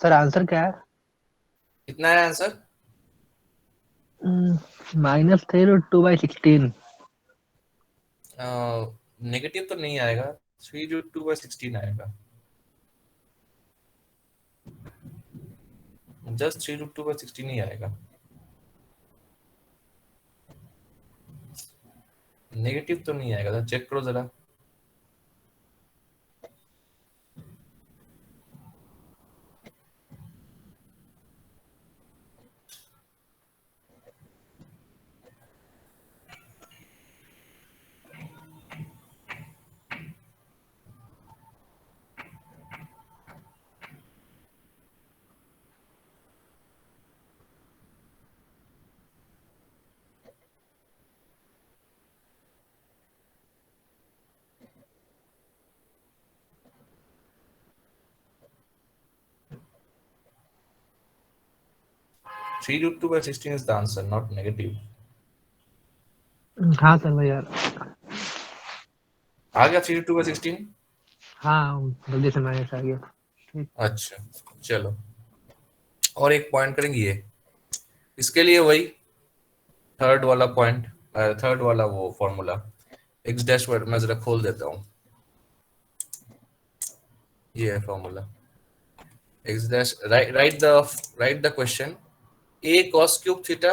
Sir answer क्या है? कितना है आंसर? -3√2/16। नेगेटिव तो नहीं आएगा, 3√2/16 आएगा। जस्ट 3√2/16 ही आएगा, नेगेटिव तो नहीं आएगा। चेक करो जरा। Three root two by sixteen is the answer, not negative. हाँ सर भाई यार। आ गया 3√2/16? हाँ जल्दी से मैंने आ गया। ठीक। अच्छा, चलो और एक पॉइंट करेंगे ये, इसके लिए वही थर्ड वाला पॉइंट, थर्ड वाला वो फॉर्मूला। एक्स डैश वर्ड मैं जरा खोल देता हूँ, ये है formula. X dash, right the question. A cos cube theta,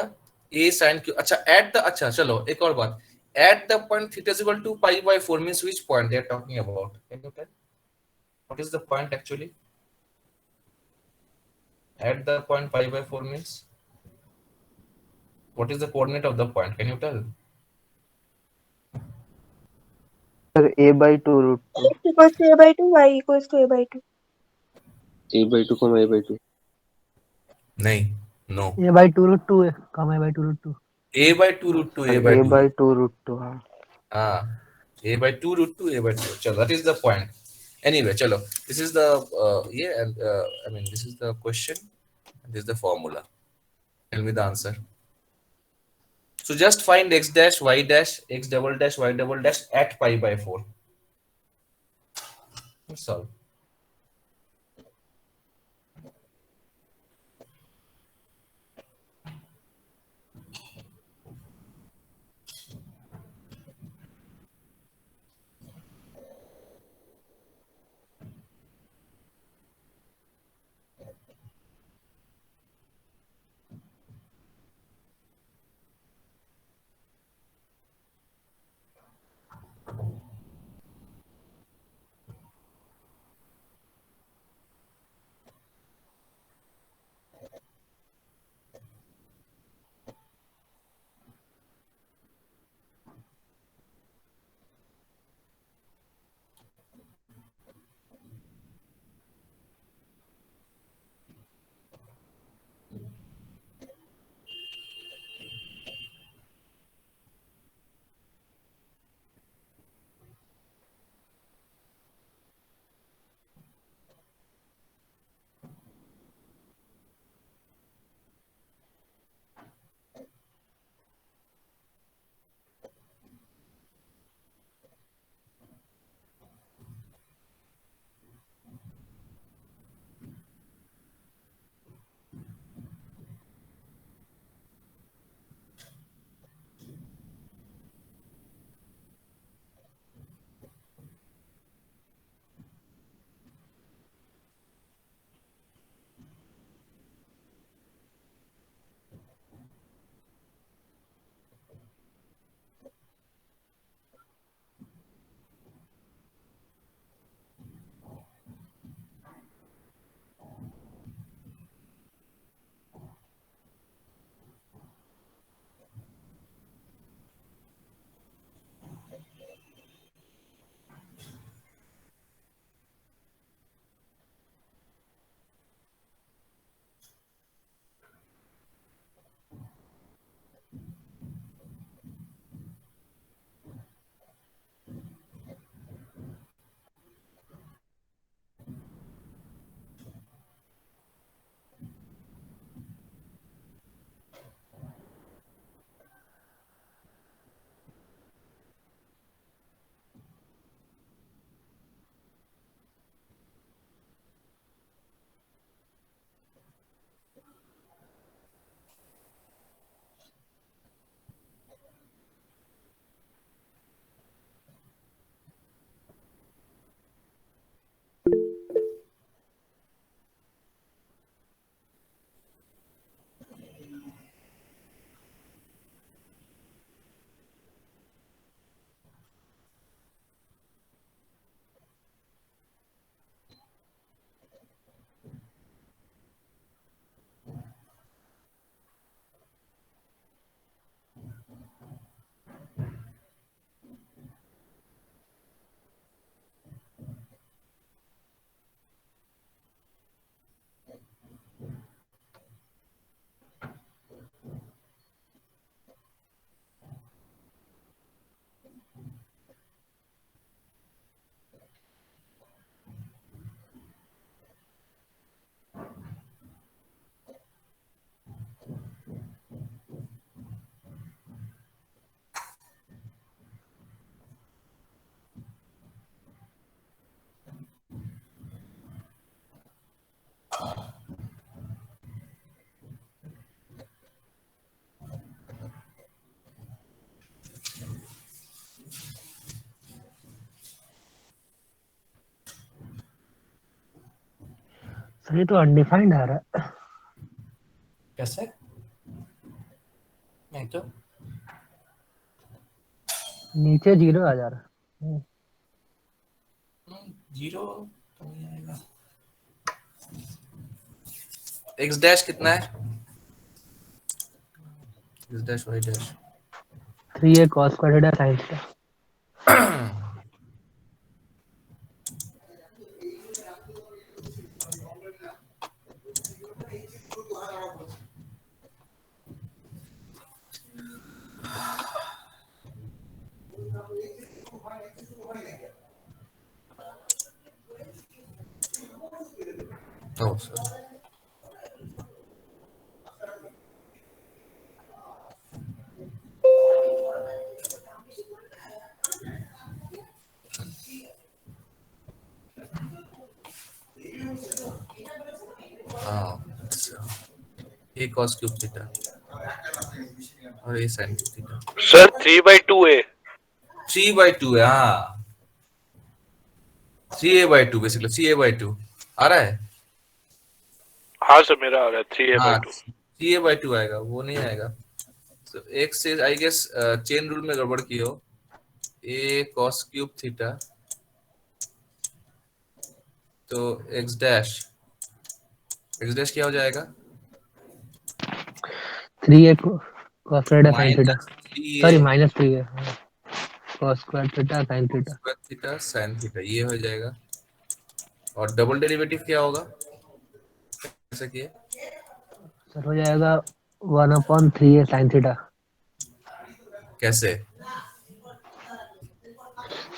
A sin cube, अच्छा एट द, अच्छा चलो एक और बात। At the point theta is equal to π/4 means which point they are talking about? Can you tell what is the point actually? At the point π/4 means what is the coordinate of the point? Can you tell? Sir a/2√2। x equals to a by 2, y equals to a by 2. a/2 come a/2। नहीं, no. a/2√2 है, कम a/2√2। a/2√2, sir a/2। a/2√2। हाँ हाँ, a/2√2, a/2, चलो that is the point. Anyway, चलो, this is the yeah, and I mean this is the question, this is the formula. Tell me the answer. So just find x dash, y dash, x double dash, y double dash at π/4. That's all. Sir ये तो undefined आ रहा है। कैसे? नहीं तो नीचे 0 आ जा रहा है। जीरो तो नहीं आएगा। एक्स डैश कितना है? X dash y dash 3a cos square theta sin theta। Oh, sorry. हाँ, अच्छा। A cos cube theta और A sin cube theta। Sir 3/2 है। 3/2 है, हाँ 3a/2 बेसिकली 3a/2 आ रहा है। हाँ सर मेरा आ रहा है 3/2। 3a/2 आएगा, वो नहीं आएगा। So, एक से आई गेस चेन रूल में गड़बड़ की हो। A cos cube theta तो x डैश क्या हो जाएगा? 3a cos square theta sin theta। Sorry -3a -3a cos square theta sin theta। square theta sin theta ये हो जाएगा। और डबल डेरिवेटिव क्या होगा? कैसे किए? सर हो जाएगा 1/3a sin theta। कैसे?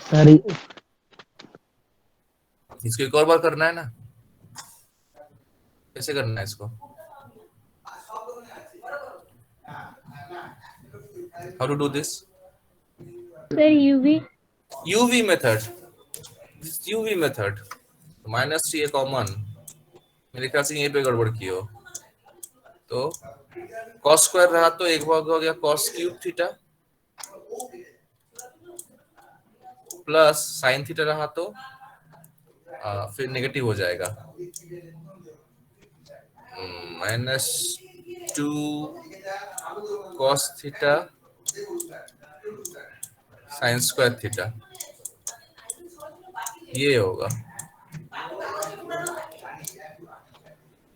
सर इसको एक और बार करना है ना। कैसे करना है इसको? How to do this? Sir UV method. UV method -3a common, मेरे ख्याल से यहीं पे गड़बड़ की हो। तो cos स्क्वायर रहा तो एक भाग हो गया cos cube theta plus sin theta रहा तो फिर नेगेटिव हो जाएगा -2 cos theta sin square theta ये होगा।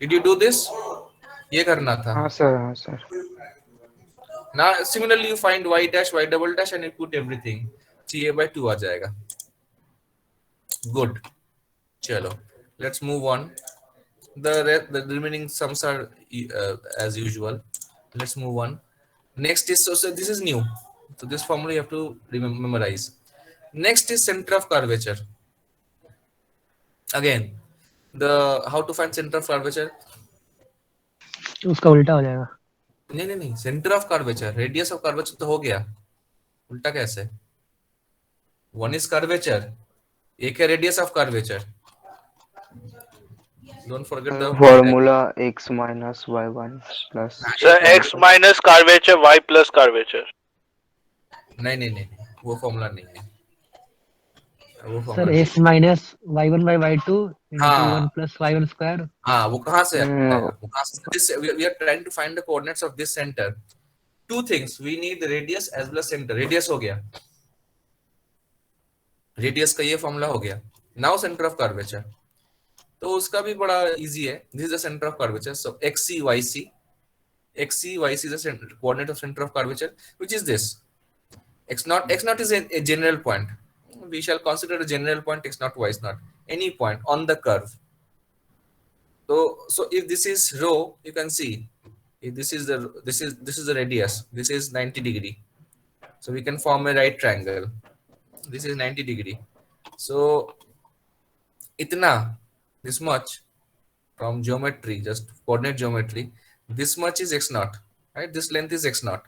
Did you do this? ये करना था। हाँ सर, हाँ sir. Now similarly you find y dash y double dash and you put everything 3a/2 आ जाएगा। Good. चलो let's move on. The remaining sums are as usual. Let's move on. Next is so this is new. So this formula you have to memorize. Next is center of curvature. Again, the how to find center of curvature? उसका उल्टा हो जाएगा। नहीं centre of curvature, radius of curvature तो हो गया, उल्टा कैसे? वन इज कर्वेचर, एक है radius of curvature. Don't forget the formula x minus y1 plus sir x minus curvature y plus curvature. नहीं वो फॉर्मूला नहीं है, वो sir formula x minus y1 by y2 into हाँ 1 plus y1 square। हाँ वो कहाँ से आएगा? वो कहाँ से? This we are trying to find the coordinates of this center. Two things, we need the radius as well as center. Radius हो गया, रेडियस का ये फॉर्मूला हो गया। नाउ सेंटर ऑफ कर्वेचर, तो उसका भी बड़ा इजी है। This is the centre of curvature, so XC YC is the center, coordinate of center of curvature, which is this x naught is a general point. We shall consider a general point x naught y is not any point on the curve. So if this is rho, you can see if this is the radius, this is 90 degree, so we can form a right triangle. This is 90 degree, so itna, this much from geometry, just coordinate geometry, this much is x naught, right? This length is x naught.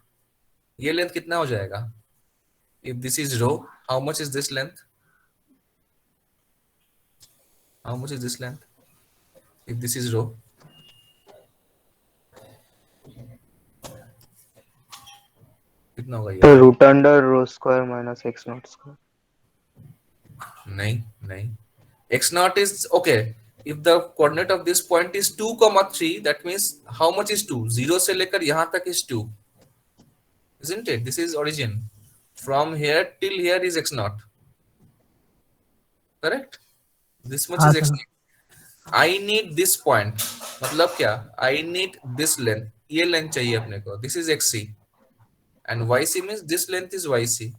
ये length कितना हो जाएगा? If this is rho, how much is this length? How much is this length? If this is rho, कितना होगा ये? root under rho square minus x naught square। नहीं x naught is okay. if the coordinate of this point is 2, 3, that means how much is 2? 0 से लेकर यहाँ तक is 2. Isn't it? This is origin. From here till here is x naught. Correct? This much हाँ is x sir. naught. I need this point. मतलब क्या? I need this length. ये length चाहिए अपने को. This is xc. And yc means this length is yc.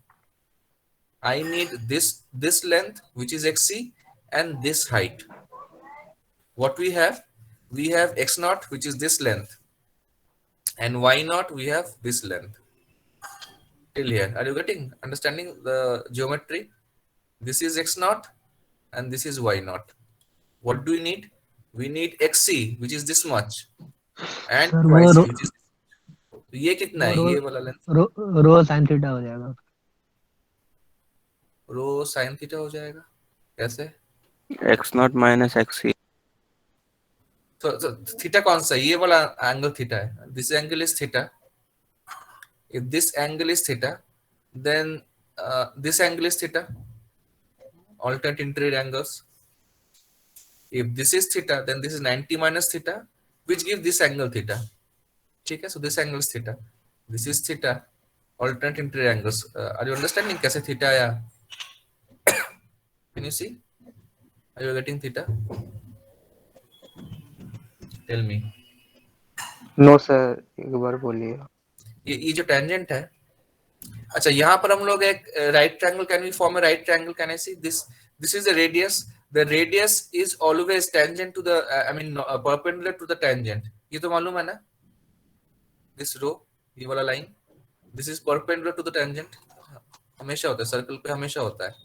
I need this length, which is xc, and this height. What we have? We have x naught, which is this length, and y naught, we have this length. Till here, are you understanding the geometry? This is x naught, and this is y naught. What do we need? We need xc, which is this much, and sir वो yc, which is तो ये कितना है? रो ये वाला length रो rho sine theta हो जाएगा. Rho sine theta हो जाएगा. कैसे? x0 minus xc. तो थीटा कौन सा? ये वाला एंगल थीटा है. This angle is theta. If this angle is theta, then this angle is theta. Alternate interior angles. If this is theta, then this is 90 minus theta, which gives this angle theta. Okay, so this angle is theta. This is theta. Alternate interior angles. Are you understanding? कैसे theta आया? Can you see? Are you getting theta? Tell me. No sir, एक बार बोलिए. ये जो tangent है. अच्छा, यहाँ पर हम लोग एक right triangle. Can we form a right triangle? Can I see this is the radius. The radius is always tangent to the I mean perpendicular to the tangent. ये तो मालूम है ना? दिस रो, ये वाला line, this is perpendicular to the tangent. हमेशा होता है सर्कल पे, हमेशा होता है.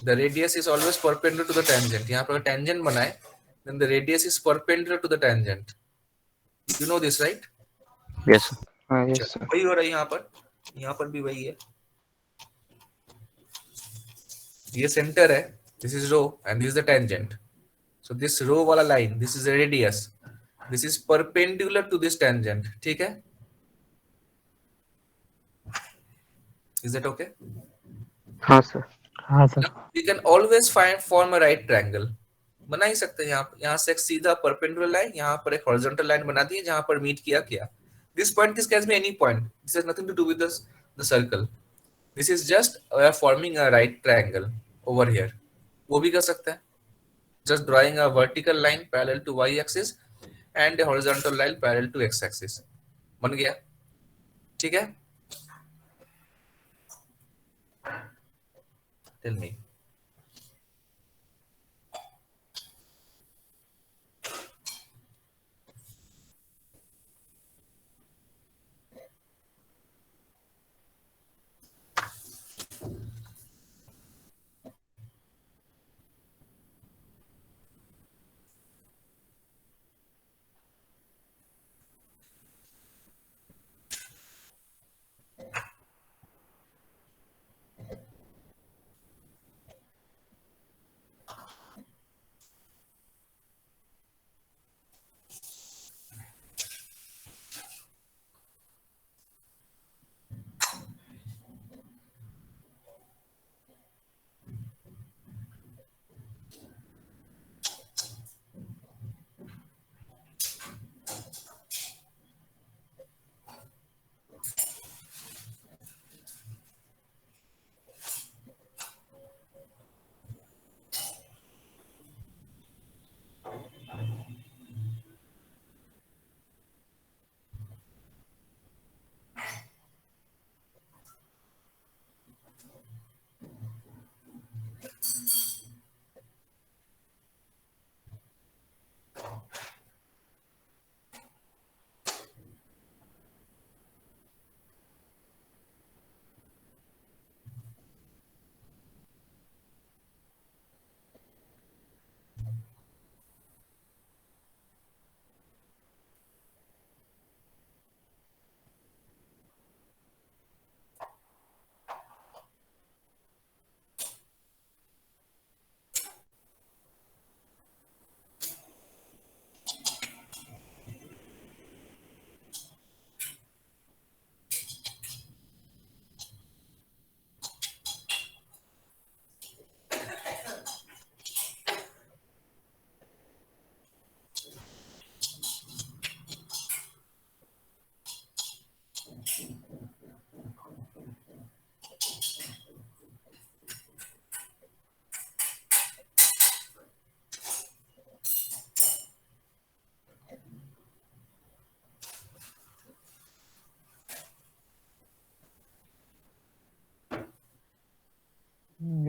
The radius is always perpendicular to the tangent. यहाँ पर टेंजेंट बनाए, then the radius is perpendicular to the tangent. You know this right? Yes. हाँ यस सर. वही हो रहा है यहाँ पर भी वही है. ये सेंटर है. This is row and this is the tangent. So this row वाला line, this is the radius. This is perpendicular to this tangent. ठीक है? Is that okay? हाँ सर. हाँ sir. We can always find form a right triangle. बना ही सकते हैं. यहाँ से एक सीधा परपेंडिकुलर लाइन, यहाँ पर एक हॉरिजॉन्टल लाइन बना दी, जहां पर मीट किया. This point is can be any point. This has nothing to do with the circle. This is just we are forming a right triangle over here. वो भी कर सकते हैं. Just drawing a vertical line parallel to y axis and a horizontal line parallel to x axis. बन गया. ठीक है? Tell me.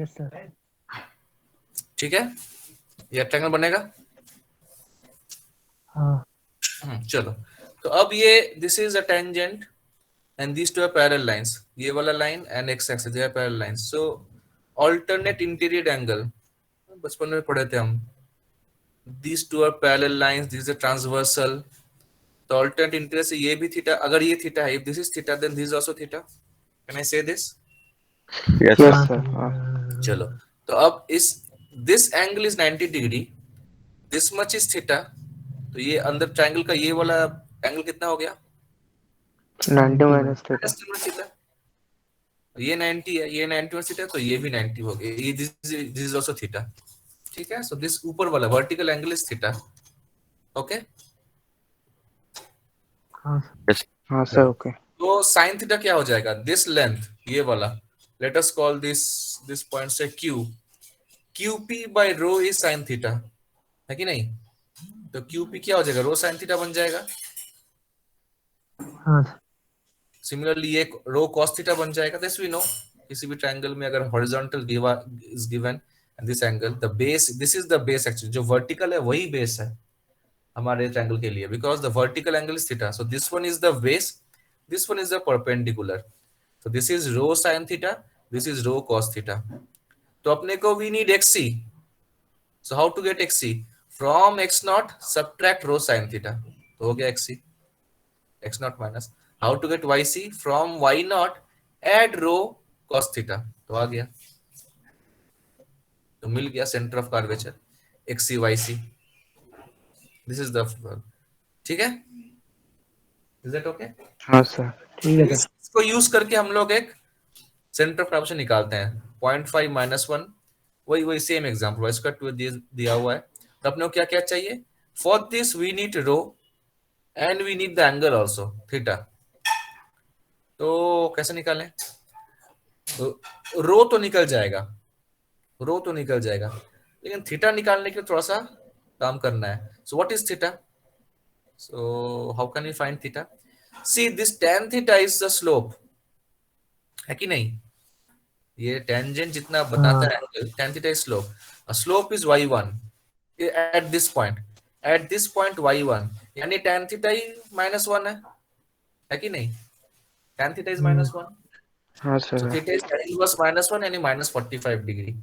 Yes sir. ठीक है, ये रेक्टेंगल बनेगा। हाँ चलो, तो अब ये this is a tangent and these two are parallel lines, ये वाला line and x axis they are parallel lines, so alternate interior angle, बचपन में पढ़े थे हम, these two are parallel lines, this is a transversal, तो alternate interior से ये भी थीटा, अगर ये थीटा है, if this is theta then this is also theta, can I say this? Yes, Yes, sir. sir. चलो, तो अब इस this angle is 90 degree, this much is theta, तो ये अंदर ट्रायंगल का ये वाला एंगल कितना हो गया? 90 minus theta. थीटा। ये 90 है, ये 90 थीटा, तो ये भी 90 हो गया, ये दिस इज आल्सो थीटा। ठीक है, सो दिस ऊपर वाला vertical angle is theta. Okay, हाँ हाँ सर, ओके. तो sin थीटा क्या हो जाएगा? दिस लेंथ, ये वाला, let us call this point से q, qp by rho is sin theta, है कि नहीं? तो qp क्या हो जाएगा? रो sin थीटा बन जाएगा। हाँ सिमिलरली ये रो cos थीटा बन जाएगा। दिस वी नो, किसी भी ट्रायंगल में अगर horizontal is given and this angle, the base, this is the base actually, जो वर्टिकल है वही बेस है हमारे ट्रायंगल के लिए, because the vertical angle is theta, so this one is the base, this one is the perpendicular, so this is rho sin theta, this is rho cos theta, तो अपने को we need xc, so how to get xc? From x naught subtract rho sin theta, तो हो गया xc, x naught minus, how to get yc? From y naught add rho cos theta, तो आ गया, तो मिल गया centre of curvature xc yc, this is the, ठीक है, is that okay? हाँ सर. ठीक है सर। इसको यूज करके हम लोग एक सेंटर ऑफ कर्वेचर निकालते हैं, 0.5 minus 1, वही सेम एग्जांपल, y स्क्वायर 2 दिया हुआ है, तो अपने को क्या क्या चाहिए? For this we need rho and we need the angle also theta, तो कैसे निकालें? रो तो निकल जाएगा, रो तो निकल जाएगा, लेकिन थीटा निकालने के लिए थोड़ा सा काम करना है। So what is theta? So how can we find theta? See this tan theta is the slope, है कि नहीं? ये टेंजेंट जितना बताता है एंगल, tan theta is slope, a slope is y1 at this point, at this point y1, यानी tan theta ही -1 है कि नहीं? tan थीटा इज -1, हाँ so sir. theta is tan inverse -1 यानी -45 डिग्री,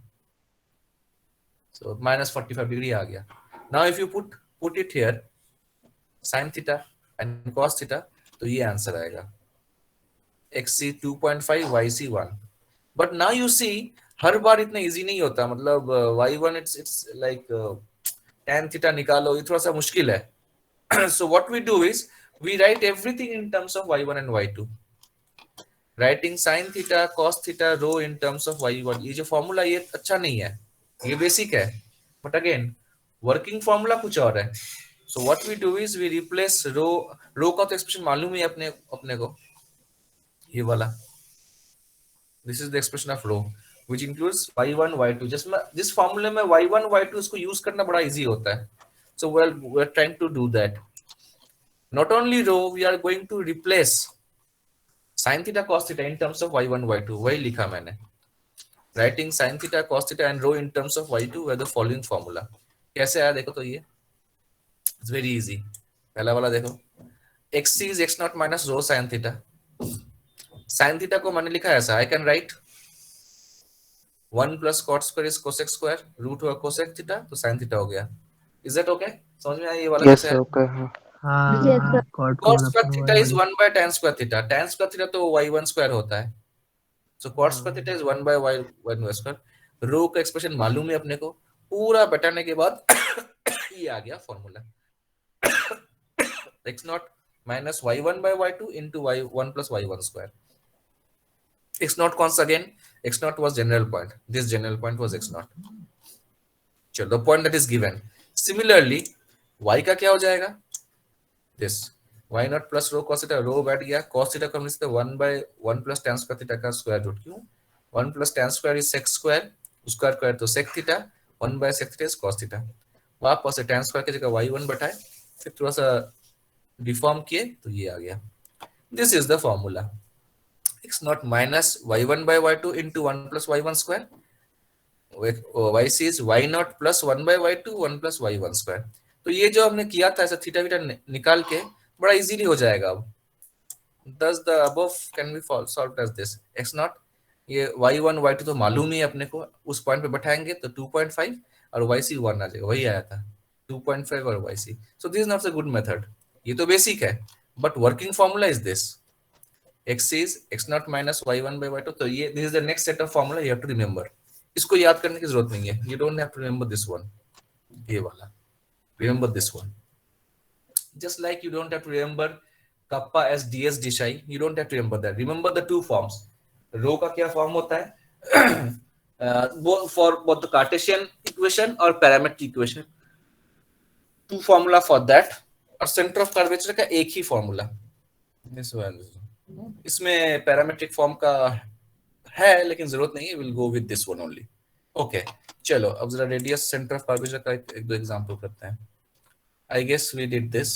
so -45 डिग्री आ गया। now if you put it here, sin theta and cos theta, तो ये answer आएगा xc 2.5 yc 1, but now you see हर बार इतना इजी नहीं होता, मतलब y1 it's like tan theta निकालो, ये थोड़ा सा मुश्किल है। so what we do is we write everything in terms of y1 and y2, writing sin theta cos theta rho in terms of y1, ये जो फॉर्मूला ये अच्छा नहीं है, ये बेसिक है, बट अगेन वर्किंग फॉर्मूला कुछ और है। so what we do is we replace रो का तो एक्सप्रेशन मालूम है अपने को, ये वाला, this is the expression of rho which includes y1 y2, जिस फॉर्मूले में y1 y2 इसको यूज करना बड़ा इजी होता है, so we're trying to do that, not only rho, we are going to replace sin theta cos theta in terms of y1 y2, वही लिखा मैंने, writing sin theta cos theta and rho in terms of y2 with the following formula। कैसे आया देखो, तो ये it's very easy, पहला वाला देखो, xc is x naught minus rho sin theta, sin theta को मैंने लिखा ऐसा, I can write 1 plus cot square is cosec square, रूट हुआ cosec theta, तो sin theta हो गया। is that okay? समझ में आया ये वाला Yes कैसे sir, है? okay. हाँ. हाँ Yes, हाँ sir. cot cot square theta is 1 by tan square theta, tan square theta तो y1 square होता है, so cot square theta is 1 by y1 square, रो का एक्सप्रेशन मालूम है अपने को, पूरा बैठाने के बाद ये आ गया formula, x naught minus y1 by y2 into y1 plus y1 square, x naught कौन सा again? x naught was general point, this general point was x naught, चलो the point that is given, similarly y का क्या हो जाएगा? this y naught plus rho cos theta, rho बैठ गया, cos theta को हम लिखते हैं 1 by 1 plus tan square theta का स्क्वायर रूट, क्यों? 1 plus tan square is sec square, उसका स्क्वायर तो sec theta, 1 by sec theta is cos theta, वापस से tan square की जगह y1 बैठाए, फिर थोड़ा सा डिफॉर्म किए, तो ये आ गया, this is the formula, x naught minus y1 by y2 into 1 plus y1 square, yc is y naught plus 1 by y2 1 plus y1 square. तो ये जो हमने किया था ऐसा थीटा वीटा निकाल के बड़ा इजीली हो जाएगा अब. Thus the above can be solved as this. x naught ये y1 y2 तो मालूम ही है अपने को, उस पॉइंट पे बैठाएंगे तो 2.5 और yc 1 आ जाएगा, वही आया था 2.5 और yc. So this is not a good method. ये तो बेसिक है, but working formula is this. x is x naught minus y1 by y2. तो ये this is the next set of formula you have to remember. इसको याद करने की जरूरत नहीं है. You don't have to remember this one. ये वाला. Remember this one. Just like you don't have to remember kappa as ds d psi, you don't have to remember that. Remember the two forms. Rho का क्या form होता है? वो for both the Cartesian equation और parametric equation. Two formula for that. और center of curvature का एक ही formula. This one. इसमें parametric form का है लेकिन जरूरत नहीं है. We'll go with this one only. Okay. चलो अब जरा radius center of curvature का एक दो एग्जांपल करते हैं. I guess we did this.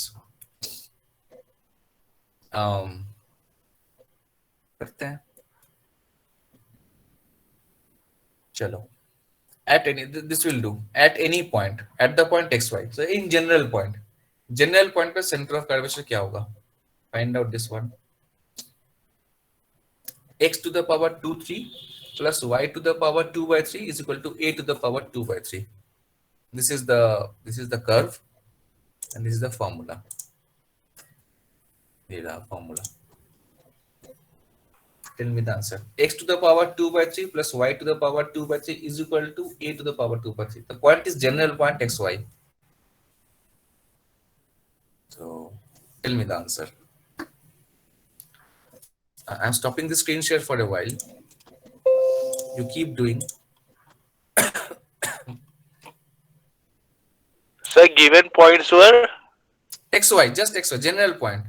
करते हैं. चलो. At any, this will do. At any point, at the point xy. So in general point पे center of curvature क्या होगा? Find out this one. X to the power 2 3 plus y to the power 2 by 3 is equal to a to the power 2 by 3. This is the curve. And this is the formula. Formula. Tell me the answer. X to the power 2 by 3 plus y to the power 2 by 3 is equal to a to the power 2 by 3. The point is general point xy. So tell me the answer. I'm stopping the screen share for a while. You keep doing. Sir, given points were xy, just xy, general point.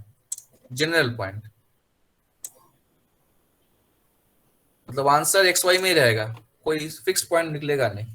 मतलब answer xy में ही रहेगा, कोई fix point निकलेगा नहीं.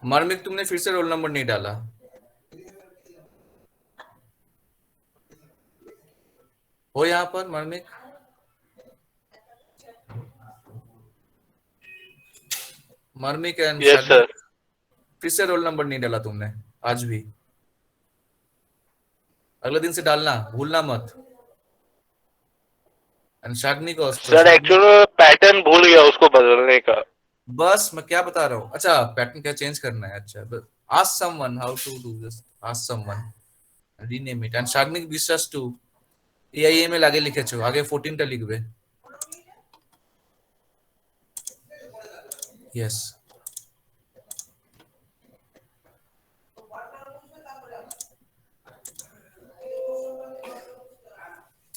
मार्मिक तुमने फिर से रोल नंबर नहीं डाला. हो यहाँ पर मार्मिक? मार्मिक एंड yes sir. फिर से रोल नंबर नहीं डाला तुमने आज भी. अगले दिन से डालना, भूलना मत. एंड शाग्नी को सर एक्चुअली पैटर्न भूल गया उसको बदलने का. बस मैं क्या बता रहा हूँ. अच्छा पैटर्न क्या चेंज करना है? अच्छा ask someone how to do this. Ask someone. Rename it. And शाग्नी विश्वास टू AIML आगे लिखेছো, आगे 14 টা লিখবে. Yes.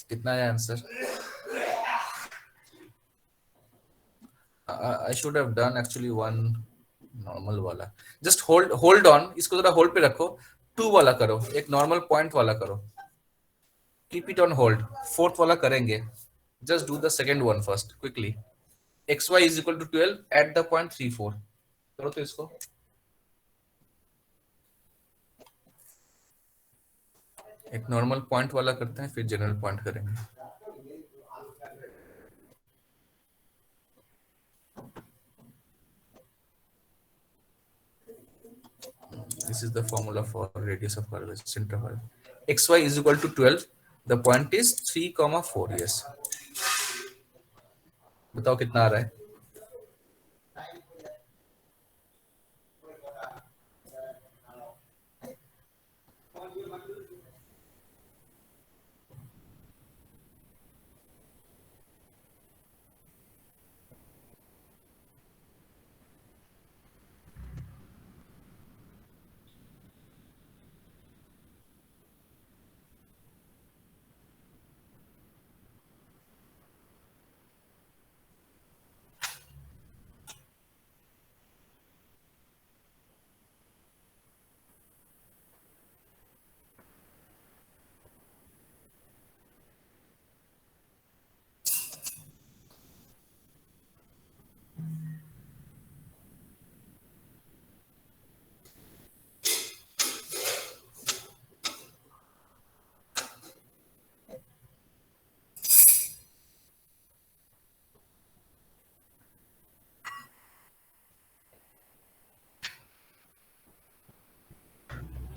कितना है answer? I should have done actually one normal वाला. Just hold on. इसको जरा hold पे रखो. 2 वाला करो. एक normal point वाला करो. Keep it on hold. 4th वाला करेंगे. Just do the second one first quickly. xy is equal to 12 at the point 3 4. करो तो इसको. एक normal point वाला करते हैं फिर general point करेंगे. This is the formula for radius of curvature, center of curvature. xy is equal to 12. The point is 3, 4. Yes. बताओ कितना आ रहा है?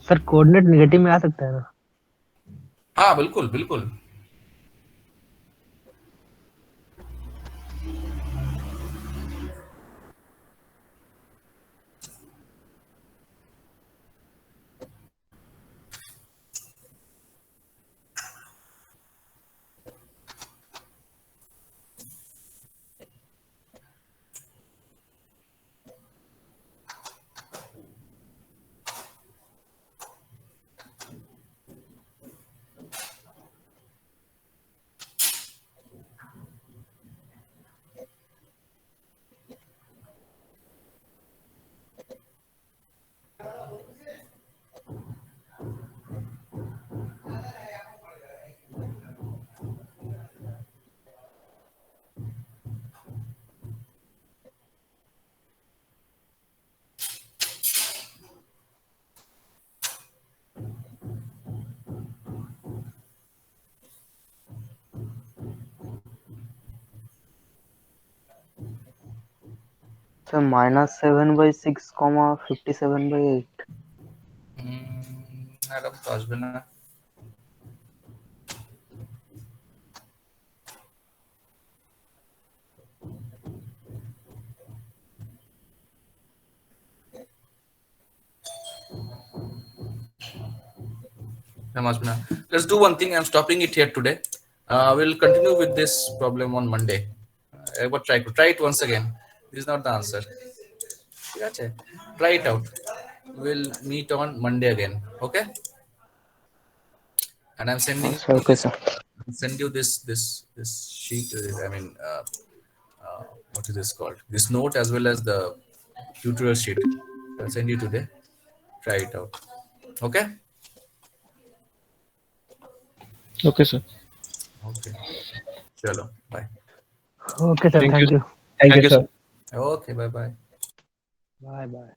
सर कोऑर्डिनेट नेगेटिव में आ सकता है ना? हाँ बिल्कुल बिल्कुल. So -7/6, 57/8. Madam Tajbina. Let's do one thing. I'm stopping it here today. We'll continue with this problem on Monday. But try it once again. This is not the answer. Try it out. We'll meet on Monday again. Okay. And I'm sending. Okay, sir. Send you this sheet. I mean, what is this called? This note as well as the tutorial sheet. I'll send you today. Try it out. Okay. Okay, sir. Okay. Chalo. Bye. Okay, sir. Thank you. Thank you, sir. Okay. Bye. Bye.